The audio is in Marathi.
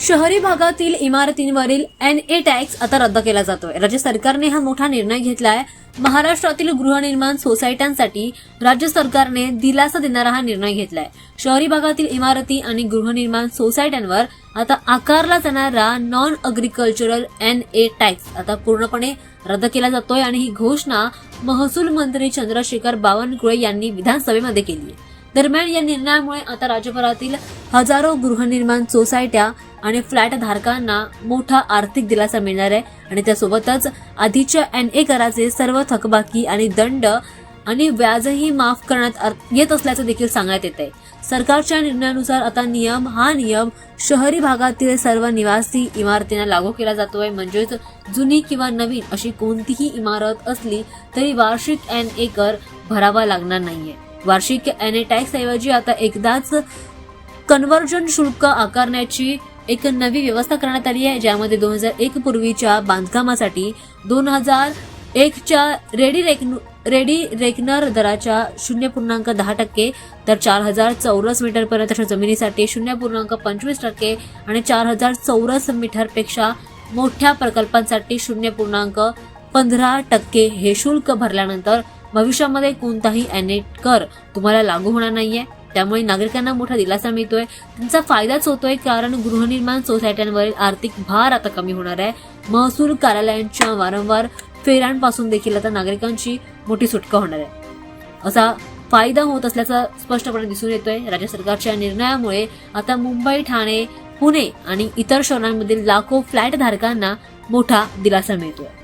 शहरी भागातील इमारतींवरील NA टॅक्स आता रद्द केला जातोय। राज्य सरकारने हा मोठा निर्णय घेतलाय। महाराष्ट्रातील गृहनिर्माण सोसायट्यांसाठी राज्य सरकारने दिलासा देणारा हा निर्णय घेतलाय। शहरी भागातील इमारती आणि गृहनिर्माण सोसायट्यांवर आता आकारला जाणारा नॉन अग्रिकल्चरल NA टॅक्स आता पूर्णपणे रद्द केला जातोय आणि ही घोषणा महसूल मंत्री चंद्रशेखर बावनकुळे यांनी विधानसभेमध्ये केली आहे। दरम्यान या निर्णयामुळे आता राज्यभरातील हजारो गृहनिर्माण सोसायट्या आणि फ्लॅट धारकांना मोठा आर्थिक दिलासा मिळणार आहे आणि त्यासोबतच आधीच्या NA कराचे सर्व थकबाकी आणि दंड आणि व्याजही माफ करण्यात येत असल्याचं देखील सांगण्यात येत आहे। सरकारच्या निर्णयानुसार आता हा नियम शहरी भागातील सर्व निवासी इमारतींना लागू केला जातोय। म्हणजेच जुनी किंवा नवीन अशी कोणतीही इमारत असली तरी वार्षिक NA कर भरावा लागणार नाहीये। वार्षिक NA टॅक्स ऐवजी आता एकदाच कन्व्हर्जन शुल्क आकारण्याची एक नवी व्यवस्था करण्यात आली आहे, ज्यामध्ये 2001 पूर्वीच्या बांधकामासाठी 2001 च्या रेडी रेकनर दराच्या 0.10% तर 4000 चौरस मीटर पर्यंतच्या जमिनीसाठी 0.25% आणि 4000 चौरस मीटर पेक्षा मोठ्या प्रकल्पांसाठी 0.15% हे शुल्क भरल्यानंतर भविष्यामध्ये कोणताही NA कर तुम्हाला लागू होणार नाहीये। त्यामुळे नागरिकांना मोठा दिलासा मिळतोय, त्यांचा फायदाच होतोय, कारण गृहनिर्माण सोसायट्यांवरील आर्थिक भार आता कमी होणार आहे। महसूल कार्यालयांच्या वारंवार फेऱ्यांपासून देखील आता नागरिकांची मोठी सुटका होणार आहे, असा फायदा होत असल्याचं स्पष्टपणे दिसून येतोय। राज्य सरकारच्या निर्णयामुळे आता मुंबई, ठाणे, पुणे आणि इतर शहरांमधील लाखो फ्लॅट धारकांना मोठा दिलासा मिळतोय।